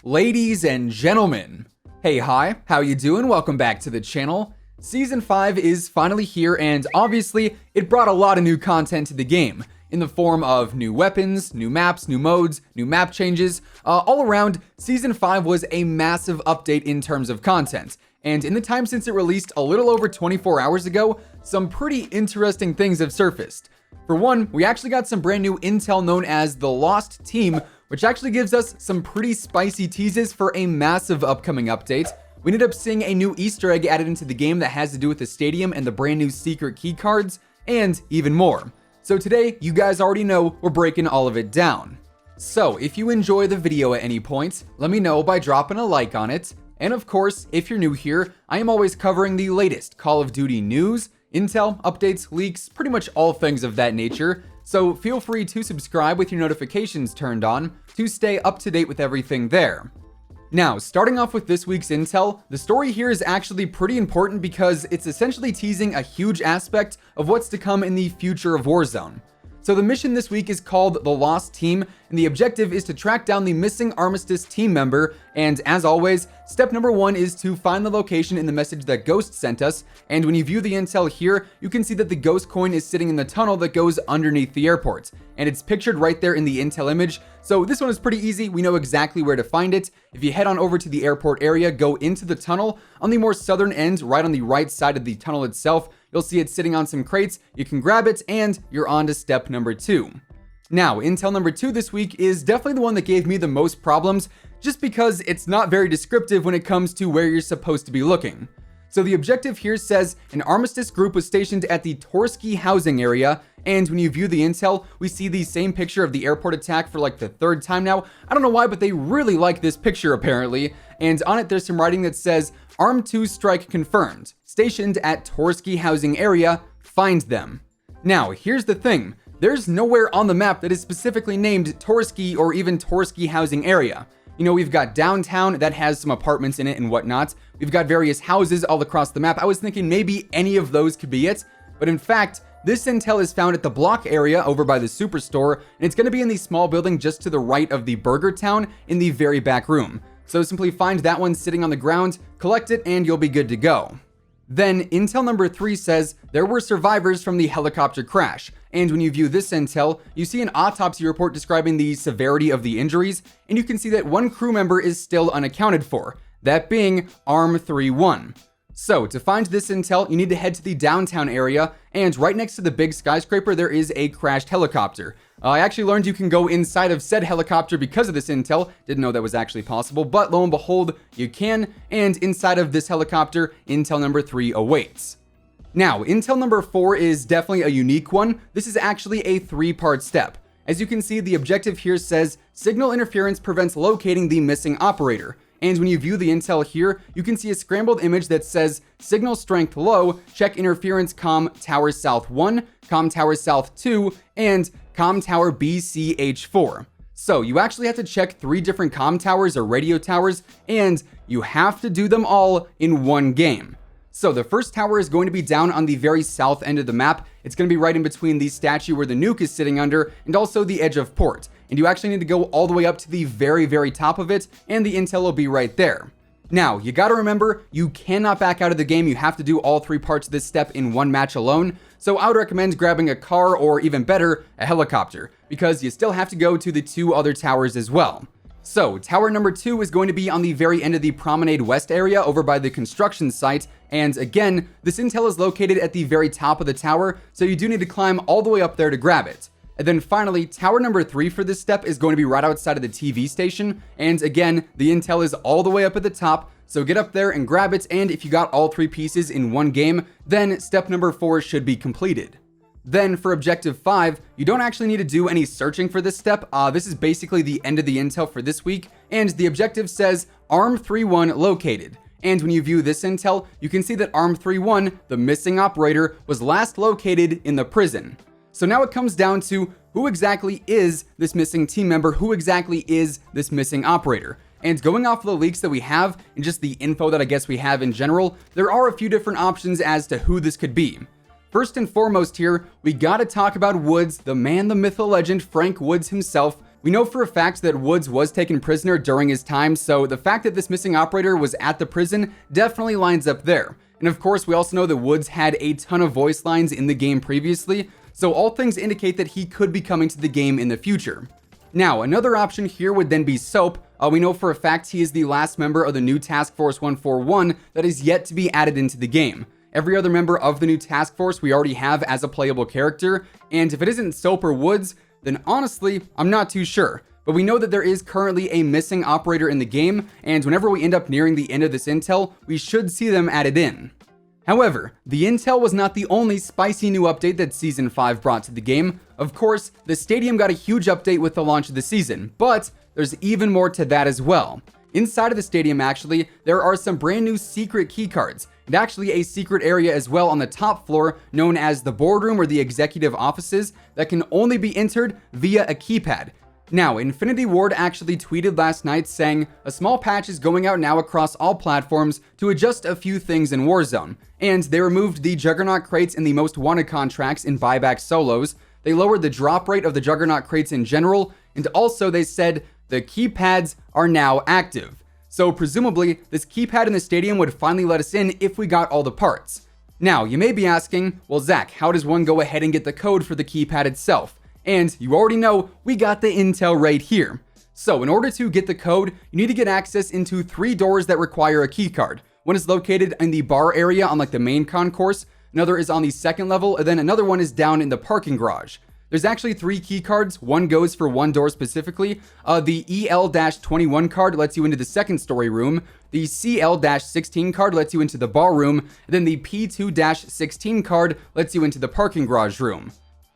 Ladies and gentlemen, hey, hi, how you doing? Welcome back to the channel. Season 5 is finally here, and obviously it brought a lot of new content to the game in the form of new weapons, new maps, new modes, new map changes. All around, Season 5 was a massive update in terms of content. And in the time since it released a little over 24 hours ago, some pretty interesting things have surfaced. For one, we actually got some brand new intel known as the Lost Team, which actually gives us some pretty spicy teases for a massive upcoming update. We ended up seeing a new Easter egg added into the game that has to do with the stadium and the brand new secret key cards, and even more. So today, you guys already know we're breaking all of it down. So if you enjoy the video at any point, let me know by dropping a like on it. And of course, if you're new here, I am always covering the latest Call of Duty news, intel, updates, leaks, pretty much all things of that nature. So feel free to subscribe with your notifications turned on to stay up to date with everything there. Now, starting off with this week's intel, the story here is actually pretty important because it's essentially teasing a huge aspect of what's to come in the future of Warzone. So the mission this week is called The Lost Team, and the objective is to track down the missing Armistice team member, and as always, step number 1 is to find the location in the message that Ghost sent us, and when you view the intel here, you can see that the Ghost coin is sitting in the tunnel that goes underneath the airport, and it's pictured right there in the intel image. So this one is pretty easy, we know exactly where to find it. If you head on over to the airport area, go into the tunnel, on the more southern end, right on the right side of the tunnel itself, you'll see it sitting on some crates, you can grab it, and you're on to step number 2. Now, intel number 2 this week is definitely the one that gave me the most problems, just because it's not very descriptive when it comes to where you're supposed to be looking. So the objective here says an Armistice group was stationed at the Torsky housing area, and when you view the intel, we see the same picture of the airport attack for like the 3rd time now. I don't know why, but they really like this picture apparently, and on it there's some writing that says, Arm 2 strike confirmed, stationed at Torsky housing area, find them. Now, here's the thing, there's nowhere on the map that is specifically named Torsky or even Torsky housing area. You know, we've got downtown that has some apartments in it and whatnot. We've got various houses all across the map. I was thinking maybe any of those could be it, but in fact, this intel is found at the block area over by the superstore, and it's going to be in the small building just to the right of the Burger Town in the very back room. So simply find that one sitting on the ground, collect it, and you'll be good to go. Then intel number 3 says there were survivors from the helicopter crash, and when you view this intel, you see an autopsy report describing the severity of the injuries, and you can see that one crew member is still unaccounted for, that being Arm 3-1. So to find this intel, you need to head to the downtown area, and right next to the big skyscraper there is a crashed helicopter. I actually learned you can go inside of said helicopter because of this intel, didn't know that was actually possible, but lo and behold, you can, and inside of this helicopter, intel number 3 awaits. Now, intel number 4 is definitely a unique one. This is actually a 3-part step. As you can see, the objective here says, signal interference prevents locating the missing operator. And when you view the intel here, you can see a scrambled image that says, signal strength low, check interference comm tower south 1, comm tower south 2, and comm tower BCH4. So you actually have to check 3 different comm towers or radio towers, and you have to do them all in one game. So the first tower is going to be down on the very south end of the map. It's going to be right in between the statue where the nuke is sitting under and also the edge of port. And you actually need to go all the way up to the very top of it, and the intel will be right there. Now, you gotta remember, you cannot back out of the game. You have to do all 3 parts of this step in one match alone. So I would recommend grabbing a car or even better, a helicopter, because you still have to go to the 2 other towers as well. So tower number 2 is going to be on the very end of the Promenade West area over by the construction site. And again, this intel is located at the very top of the tower, so you do need to climb all the way up there to grab it. And then finally, tower number 3 for this step is going to be right outside of the TV station. And again, the intel is all the way up at the top, so get up there and grab it. And if you got all 3 pieces in one game, then step number 4 should be completed. Then for objective 5, you don't actually need to do any searching for this step. This is basically the end of the intel for this week. And the objective says Arm 3-1 located. And when you view this intel, you can see that Arm 3-1, the missing operator, was last located in the prison. So now it comes down to who exactly is this missing team member, who exactly is this missing operator. And going off of the leaks that we have and just the info that I guess we have in general, there are a few different options as to who this could be. First and foremost here, we gotta talk about Woods, the man, the myth, the legend, Frank Woods himself, We know for a fact that Woods was taken prisoner during his time, so the fact that this missing operator was at the prison definitely lines up there. And of course, we also know that Woods had a ton of voice lines in the game previously, so all things indicate that he could be coming to the game in the future. Now, another option here would then be Soap. We know for a fact he is the last member of the new Task Force 141 that is yet to be added into the game. Every other member of the new task force we already have as a playable character, and if it isn't Soap or Woods, then honestly, I'm not too sure. But we know that there is currently a missing operator in the game, and whenever we end up nearing the end of this intel, we should see them added in. However, the intel was not the only spicy new update that Season 5 brought to the game. Of course, the stadium got a huge update with the launch of the season, but there's even more to that as well. Inside of the stadium, actually, there are some brand new secret keycards, and actually a secret area as well on the top floor known as the boardroom or the executive offices that can only be entered via a keypad. Now, Infinity Ward actually tweeted last night saying, a small patch is going out now across all platforms to adjust a few things in Warzone, and they removed the Juggernaut crates in the most wanted contracts in buyback solos, they lowered the drop rate of the Juggernaut crates in general, and also they said the keypads are now active. So presumably, this keypad in the stadium would finally let us in if we got all the parts. Now, you may be asking, well Zach, how does one go ahead and get the code for the keypad itself? And you already know, we got the intel right here. So in order to get the code, you need to get access into 3 doors that require a keycard. One is located in the bar area on like the main concourse, another is on the second level, and then another one is down in the parking garage. There's actually 3 key cards. One goes for one door specifically. The EL-21 card lets you into the second story room. The CL-16 card lets you into the bar room. And then the P2-16 card lets you into the parking garage room.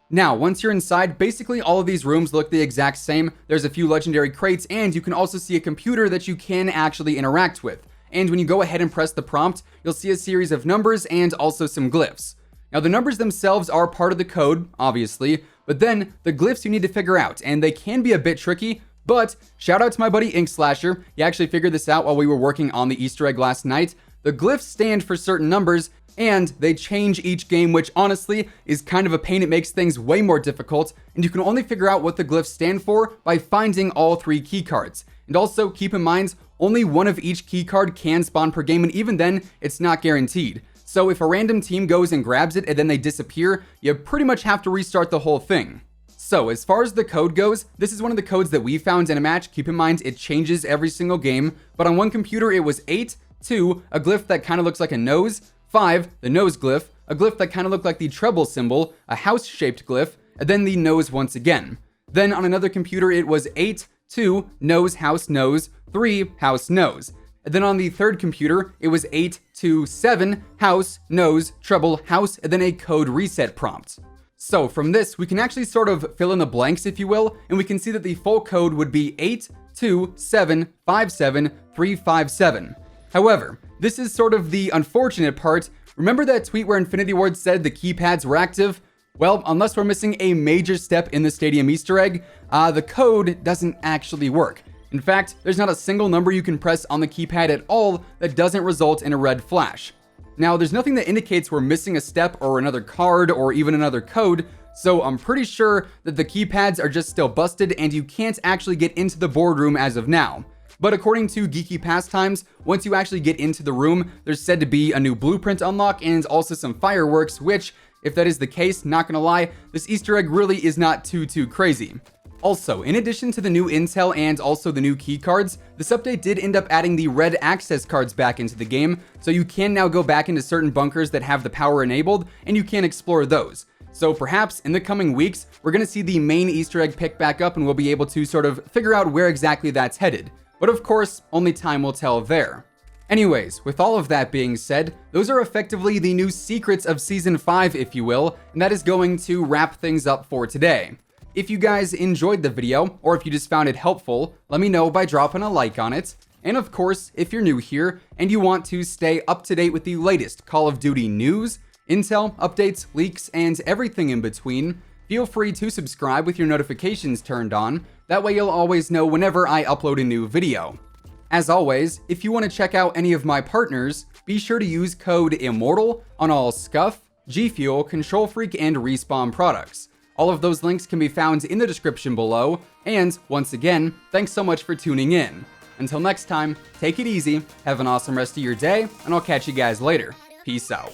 Now, once you're inside, basically all of these rooms look the exact same. There's a few legendary crates, and you can also see a computer that you can actually interact with. And when you go ahead and press the prompt, you'll see a series of numbers and also some glyphs. Now, the numbers themselves are part of the code, obviously, but then the glyphs you need to figure out, and they can be a bit tricky, but shout out to my buddy Ink Slasher. He actually figured this out while we were working on the Easter egg last night. The glyphs stand for certain numbers, and they change each game, which honestly is kind of a pain. It makes things way more difficult, and you can only figure out what the glyphs stand for by finding all 3 key cards. And also keep in mind, only one of each key card can spawn per game, and even then, it's not guaranteed. So if a random team goes and grabs it and then they disappear, you pretty much have to restart the whole thing. So as far as the code goes, this is one of the codes that we found in a match. Keep in mind, it changes every single game, but on one computer it was 8, 2, a glyph that kind of looks like a nose, 5, the nose glyph, a glyph that kind of looked like the treble symbol, a house-shaped glyph, and then the nose once again. Then on another computer it was 8, 2, nose, house, nose, 3, house, nose. And then on the third computer, it was 8, 2, 7, house, nose, treble, house, and then a code reset prompt. So from this, we can actually sort of fill in the blanks, if you will, and we can see that the full code would be 8, 2, 7, 5, 7, 3, 5, 7. However, this is sort of the unfortunate part. Remember that tweet where Infinity Ward said the keypads were active? Well, unless we're missing a major step in the stadium Easter egg, the code doesn't actually work. In fact, there's not a single number you can press on the keypad at all that doesn't result in a red flash. Now, there's nothing that indicates we're missing a step or another card or even another code, so I'm pretty sure that the keypads are just still busted and you can't actually get into the boardroom as of now. But according to Geeky Pastimes, once you actually get into the room, there's said to be a new blueprint unlock and also some fireworks, which, if that is the case, not gonna lie, this Easter egg really is not too crazy. Also, in addition to the new intel and also the new key cards, this update did end up adding the red access cards back into the game, so you can now go back into certain bunkers that have the power enabled, and you can explore those. So perhaps in the coming weeks, we're gonna see the main Easter egg pick back up and we'll be able to sort of figure out where exactly that's headed. But of course, only time will tell there. Anyways, with all of that being said, those are effectively the new secrets of Season 5, if you will, and that is going to wrap things up for today. If you guys enjoyed the video, or if you just found it helpful, let me know by dropping a like on it. And of course, if you're new here and you want to stay up to date with the latest Call of Duty news, intel, updates, leaks, and everything in between, feel free to subscribe with your notifications turned on. That way you'll always know whenever I upload a new video. As always, if you want to check out any of my partners, be sure to use code WhosImmortal on all Scuff, G Fuel, Control Freak, and Respawn products. All of those links can be found in the description below, and once again, thanks so much for tuning in. Until next time, take it easy, have an awesome rest of your day, and I'll catch you guys later. Peace out.